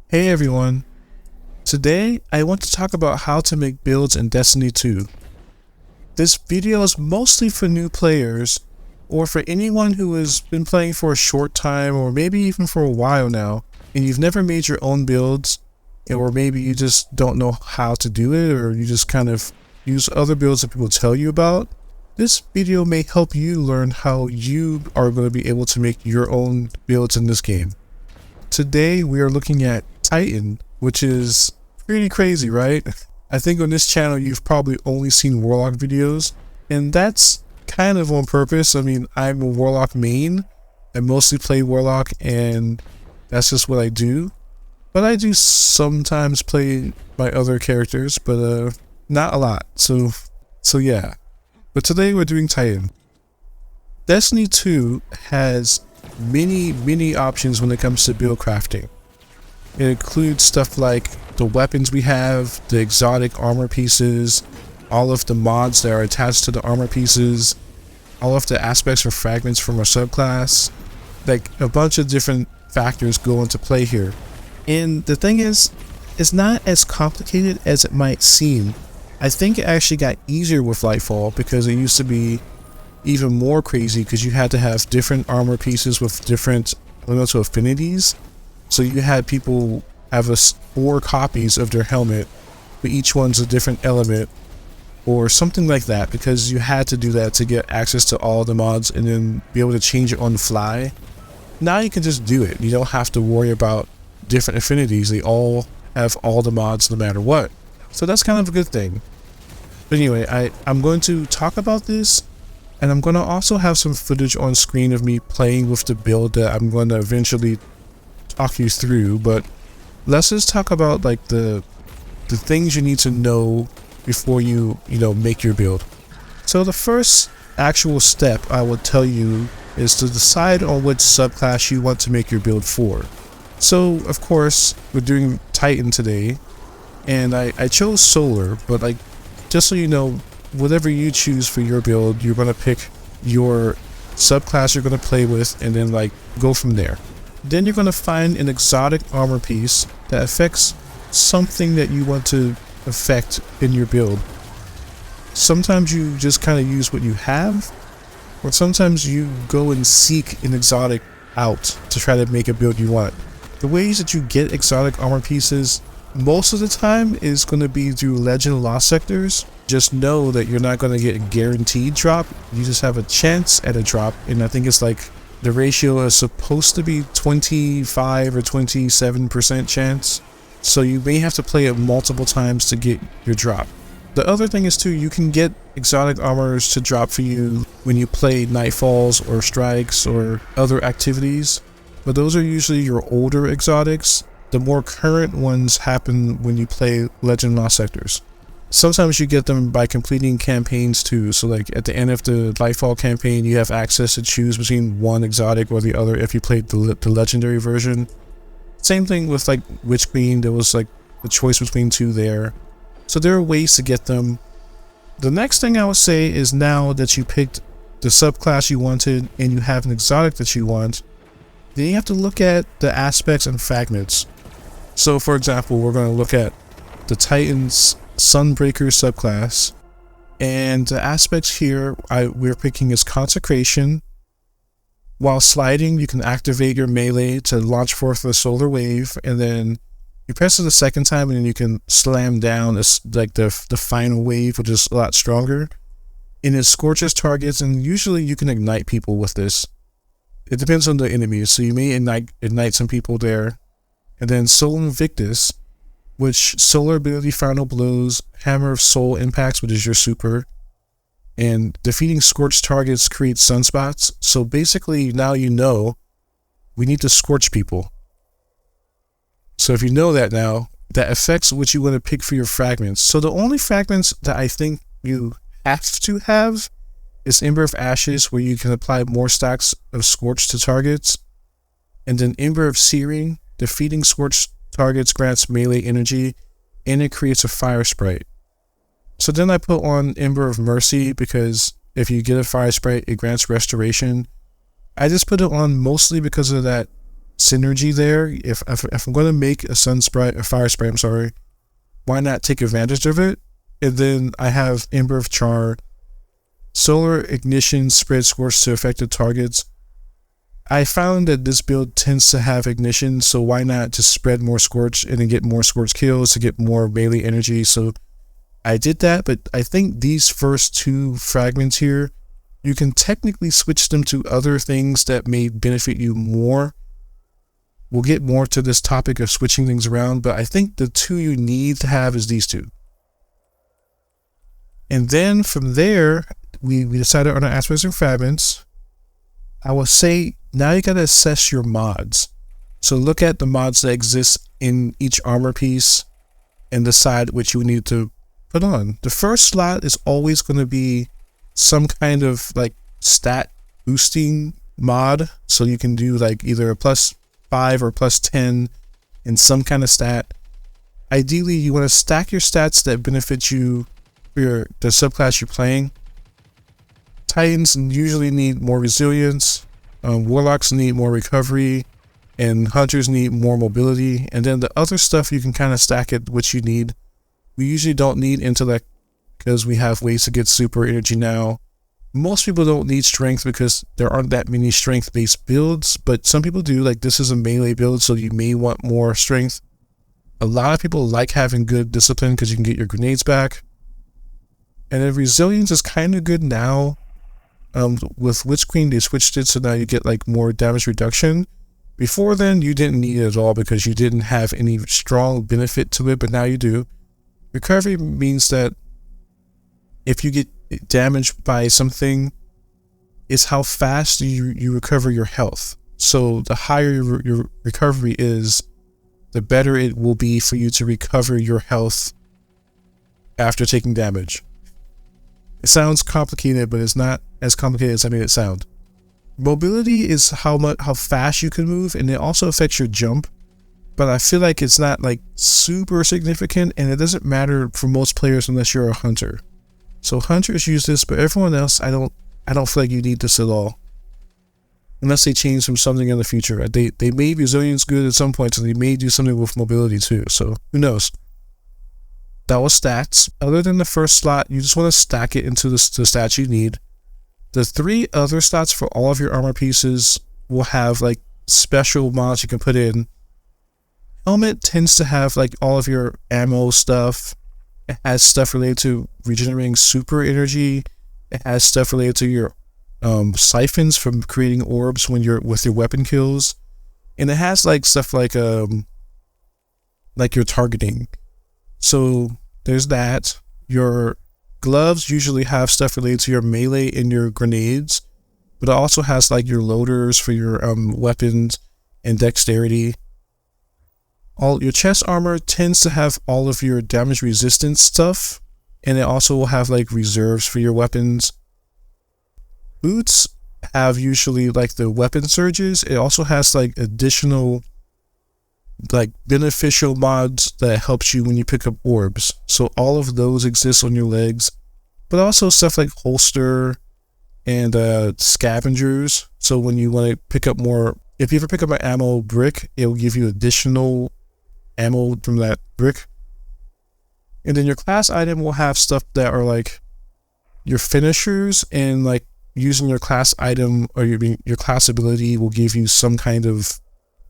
Hey everyone, today I want to talk about how to make builds in Destiny 2. This video is mostly for new players or for anyone who has been playing for a short time or maybe even for a while now and you've never made your own builds, or maybe you just don't know how to do it, or you just kind of use other builds that people tell you about. This video may help you learn how you are going to be able to make your own builds in this game. Today we are looking at Titan, which is pretty crazy, right? I think on this channel you've probably only seen Warlock videos, and that's kind of on purpose. I mean, I'm a Warlock main. I mostly play Warlock and that's just what I do. But I do sometimes play my other characters, but not a lot. So yeah. But today we're doing Titan. Destiny 2 has many options when it comes to build crafting. It includes stuff like the weapons we have, the exotic armor pieces, all of the mods that are attached to the armor pieces, all of the aspects or fragments from our subclass. Like, a bunch of different factors go into play here. And the thing is, it's not as complicated as it might seem. I think it actually got easier with Lightfall because it used to be even more crazy because you had to have different armor pieces with different elemental affinities. So you had people have 4 copies of their helmet, but each one's a different element or something like that, because you had to do that to get access to all the mods and then be able to change it on the fly. Now you can just do it. You don't have to worry about different affinities. They all have all the mods no matter what. So that's kind of a good thing. But anyway, I'm going to talk about this, and I'm going to also have some footage on screen of me playing with the build that I'm going to eventually talk you through. But let's just talk about like the things you need to know before you make your build. So the first actual step I would tell you is to decide on which subclass you want to make your build for. So of course we're doing Titan today, and I chose Solar, but like, just so you know, whatever you choose for your build, you're going to pick your subclass you're going to play with and then like go from there. Then you're going to find an exotic armor piece that affects something that you want to affect in your build. Sometimes you just kind of use what you have, or sometimes you go and seek an exotic out to try to make a build you want. The ways that you get exotic armor pieces most of the time is going to be through legend lost sectors. Just know that you're not going to get a guaranteed drop. You just have a chance at a drop, and I think it's like the ratio is supposed to be 25 or 27% chance. So you may have to play it multiple times to get your drop. The other thing is too, you can get exotic armors to drop for you when you play Nightfalls or Strikes or other activities, but those are usually your older exotics. The more current ones happen when you play Legend Lost Sectors. Sometimes you get them by completing campaigns too, so like at the end of the Lightfall campaign you have access to choose between one exotic or the other if you played the legendary version. Same thing with like Witch Queen, there was like the choice between 2 there. So there are ways to get them. The next thing I would say is, now that you picked the subclass you wanted and you have an exotic that you want, then you have to look at the aspects and fragments. So for example, we're going to look at the Titan's Sunbreaker subclass, and the aspects here we're picking is Consecration. While sliding, you can activate your melee to launch forth a solar wave, and then you press it a second time and then you can slam down like the final wave, which is a lot stronger. And it scorches targets, and usually you can ignite people with this. It depends on the enemies, so you may ignite some people there. And then Soul Invictus, which solar ability final blows, Hammer of Soul impacts, which is your super, and defeating scorched targets creates sunspots. So basically now you know we need to scorch people. So if you know that now, that affects what you want to pick for your fragments. So the only fragments that I think you have to have is Ember of Ashes, where you can apply more stacks of Scorch to targets, and then Ember of Searing. Defeating scorched targets grants melee energy, and it creates a fire sprite. So then I put on Ember of Mercy, because if you get a fire sprite, it grants restoration. I just put it on mostly because of that synergy there. If I'm going to make a fire spray, I'm sorry, why not take advantage of it? And then I have Ember of Char, Solar Ignition, spread Scorch to affected targets. I found that this build tends to have ignition, so why not just spread more Scorch and then get more Scorch kills to get more melee energy. So I did that, but I think these first two fragments here, you can technically switch them to other things that may benefit you more. We'll get more to this topic of switching things around, but I think the two you need to have is these two. And then from there, we decided on our aspects and fragments. I will say, now you gotta assess your mods. So look at the mods that exist in each armor piece and decide which you need to put on. The first slot is always going to be some kind of like stat boosting mod. So you can do like either a +5 or +10 in some kind of stat. Ideally, you want to stack your stats that benefit you for the subclass you're playing. Titans usually need more resilience, Warlocks need more recovery, and Hunters need more mobility. And then the other stuff you can kind of stack it what you need. We usually don't need intellect because we have ways to get super energy now. Most people don't need strength because there aren't that many strength-based builds, but some people do. Like, this is a melee build, so you may want more strength. A lot of people like having good discipline because you can get your grenades back. And then resilience is kind of good now. With Witch Queen, they switched it so now you get like more damage reduction. Before then, you didn't need it at all because you didn't have any strong benefit to it, but now you do. Recovery means that if you get damaged by something, it's how fast you recover your health. So the higher your recovery is, the better it will be for you to recover your health after taking damage. It sounds complicated, but it's not as complicated as I made it sound. Mobility is how fast you can move, and it also affects your jump. But I feel like it's not like super significant, and it doesn't matter for most players unless you're a hunter. So hunters use this, but everyone else, I don't feel like you need this at all. Unless they change from something in the future. They made resilience good at some point, so they may do something with mobility too. So who knows? That was stats. Other than the first slot, you just want to stack it into the stats you need. The 3 other slots for all of your armor pieces will have like special mods you can put in. Helmet tends to have like all of your ammo stuff. It has stuff related to regenerating super energy. It has stuff related to your siphons from creating orbs when you're with your weapon kills. And it has like stuff like your targeting. So there's that. Your gloves usually have stuff related to your melee and your grenades, but it also has like your loaders for your weapons and dexterity. All your chest armor tends to have all of your damage resistance stuff, and it also will have like reserves for your weapons. Boots have usually like the weapon surges. It also has like additional like beneficial mods that helps you when you pick up orbs. So all of those exist on your legs, but also stuff like holster and scavengers. So when you want to pick up more, if you ever pick up an ammo brick, it will give you additional ammo from that brick. And then your class item will have stuff that are like your finishers, and like using your class item or your class ability will give you some kind of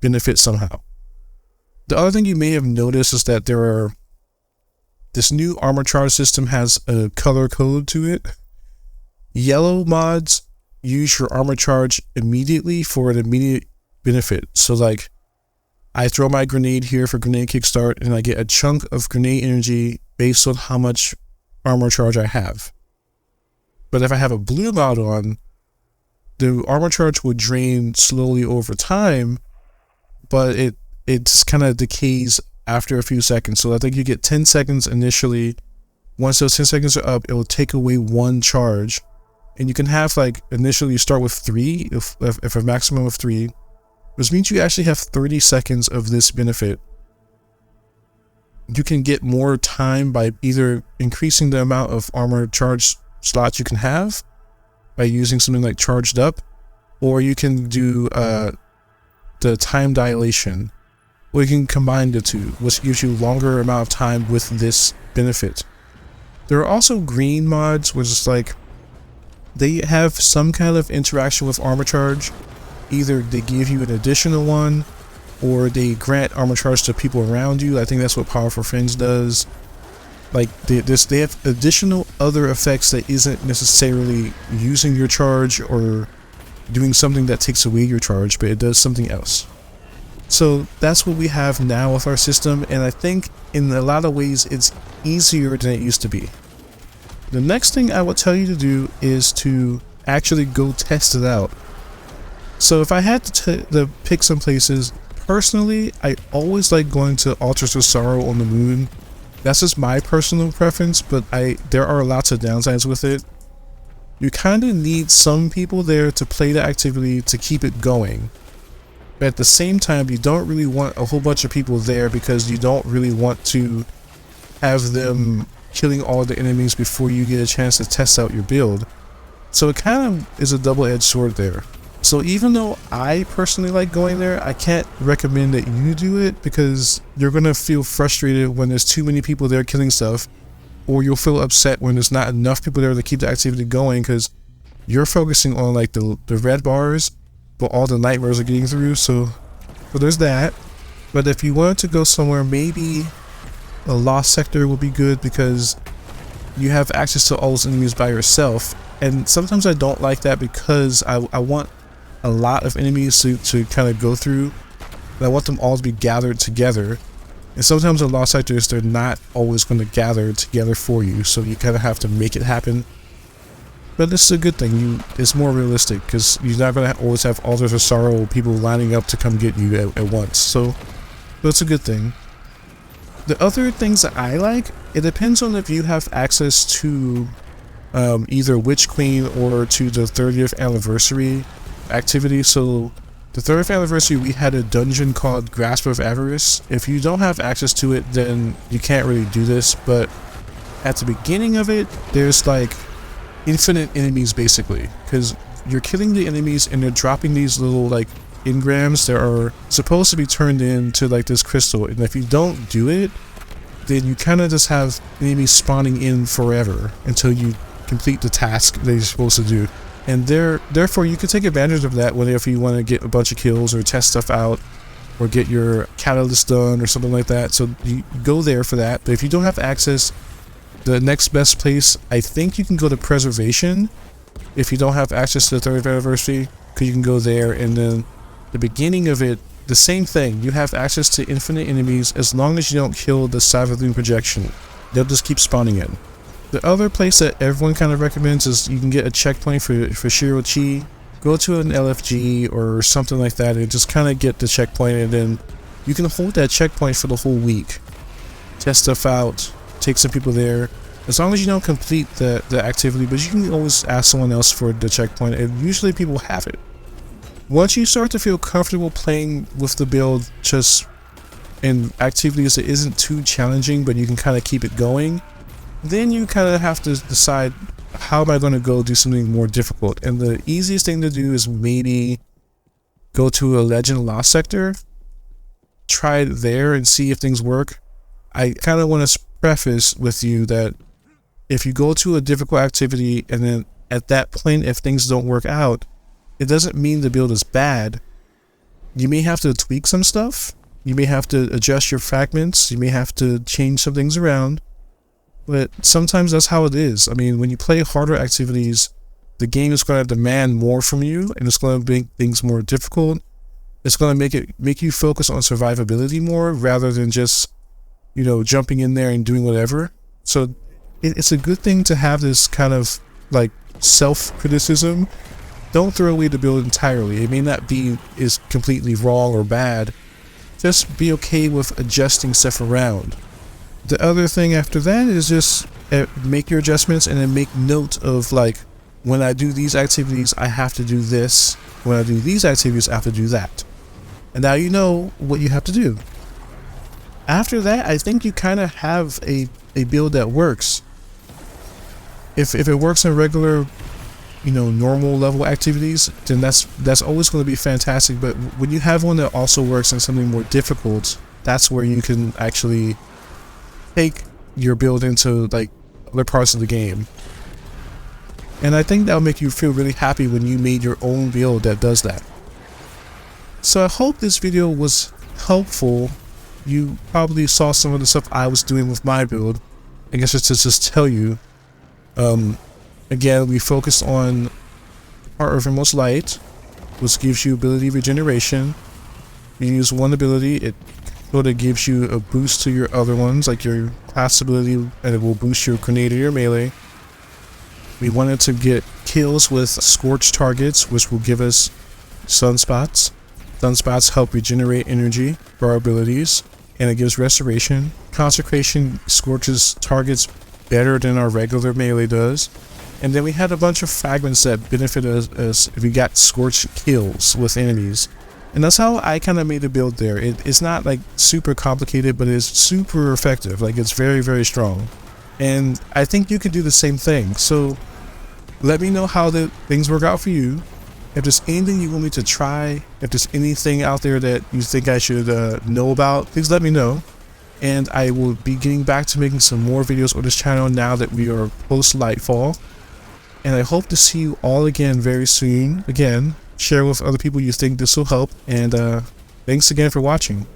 benefit somehow. The other thing you may have noticed is that this new armor charge system has a color code to it. Yellow mods use your armor charge immediately for an immediate benefit. So like, I throw my grenade here for grenade kickstart, and I get a chunk of grenade energy based on how much armor charge I have. But if I have a blue mod on, the armor charge will drain slowly over time, but it kind of decays after a few seconds. So I think you get 10 seconds initially. Once those 10 seconds are up, it will take away 1 charge. And you can have like, initially you start with 3, if a maximum of 3, which means you actually have 30 seconds of this benefit. You can get more time by either increasing the amount of armor charge slots you can have by using something like charged up, or you can do the time dilation, or you can combine the two, which gives you longer amount of time with this benefit. There are also green mods, which is like they have some kind of interaction with armor charge. Either they give you an additional one, or they grant armor charge to people around you. I think that's what Powerful Friends does. Like they have additional other effects that isn't necessarily using your charge or doing something that takes away your charge, but it does something else. So that's what we have now with our system, and I think in a lot of ways it's easier than it used to be. The next thing I would tell you to do is to actually go test it out. So if I had to pick some places, personally, I always like going to Altars of Sorrow on the Moon. That's just my personal preference, but there are lots of downsides with it. You kind of need some people there to play the activity to keep it going. But at the same time, you don't really want a whole bunch of people there because you don't really want to have them killing all the enemies before you get a chance to test out your build. So it kind of is a double-edged sword there. So even though I personally like going there, I can't recommend that you do it because you're going to feel frustrated when there's too many people there killing stuff, or you'll feel upset when there's not enough people there to keep the activity going because you're focusing on like the red bars, but all the nightmares are getting through. So there's that. But if you wanted to go somewhere, maybe a lost sector would be good because you have access to all those enemies by yourself. And sometimes I don't like that because I want a lot of enemies to kind of go through. And I want them all to be gathered together. And sometimes in lost sectors, they're not always going to gather together for you, so you kind of have to make it happen. But this is a good thing. It's more realistic because you're not going to always have Altars of Sorrow people lining up to come get you at once. So it's a good thing. The other things that I like, it depends on if you have access to either Witch Queen or to the 30th anniversary activity. So the 30th anniversary, we had a dungeon called Grasp of Avarice. If you don't have access to it, then you can't really do this. But at the beginning of it, there's like infinite enemies basically, because you're killing the enemies and they're dropping these little like engrams that are supposed to be turned into like this crystal, and if you don't do it, then you kind of just have enemies spawning in forever until you complete the task that you're supposed to do. And therefore you can take advantage of that whenever you want to get a bunch of kills or test stuff out or get your catalyst done or something like that. So you go there for that. But if you don't have access, the next best place, I think you can go to Preservation if you don't have access to the 30th anniversary, because you can go there, and then the beginning of it, the same thing. You have access to infinite enemies as long as you don't kill the Savathun projection. They'll just keep spawning in. The other place that everyone kind of recommends is you can get a checkpoint for Shiro Chi. Go to an LFG or something like that and just kind of get the checkpoint, and then you can hold that checkpoint for the whole week. Test stuff out, take some people there. As long as you don't complete the activity, but you can always ask someone else for the checkpoint, and usually people have it. Once you start to feel comfortable playing with the build just in activities that isn't too challenging, but you can kind of keep it going, then you kind of have to decide, how am I going to go do something more difficult? And the easiest thing to do is maybe go to a Legend Lost sector, try it there and see if things work. I kind of want to preface with you that if you go to a difficult activity and then at that point if things don't work out, it doesn't mean the build is bad. You may have to tweak some stuff, you may have to adjust your fragments, you may have to change some things around, but sometimes that's how it is. I mean, when you play harder activities, the game is going to demand more from you, and it's going to make things more difficult. It's going to make you focus on survivability more rather than just, you know, jumping in there and doing whatever. So it's a good thing to have this kind of like self-criticism. Don't throw away the build entirely. It may not be is completely wrong or bad. Just be okay with adjusting stuff around. The other thing after that is just make your adjustments and then make note of, like, when I do these activities, I have to do this. When I do these activities, I have to do that. And now you know what you have to do. After that, I think you kind of have a build that works. If it works in regular normal level activities, then that's always going to be fantastic. But when you have one that also works in something more difficult, that's where you can actually take your build into like other parts of the game. And I think that'll make you feel really happy when you made your own build that does that. So I hope this video was helpful. You probably saw some of the stuff I was doing with my build. I guess just tell you, again, we focused on part of Inmost Light, which gives you ability regeneration. You use one ability, it sort of gives you a boost to your other ones, like your class ability, and it will boost your grenade or your melee. We wanted to get kills with scorched targets, which will give us sunspots. Sunspots help regenerate energy for our abilities, and it gives restoration. Consecration scorches targets better than our regular melee does. And then we had a bunch of fragments that benefit us if we got scorched kills with enemies. And that's how I kind of made the build there. It's not like super complicated, but it's super effective. Like, it's very, very strong. And I think you can do the same thing. So let me know how the things work out for you. If there's anything you want me to try, if there's anything out there that you think I should know about, please let me know. And I will be getting back to making some more videos on this channel now that we are post Lightfall. And I hope to see you all again very soon. Again, share with other people you think this will help. And thanks again for watching.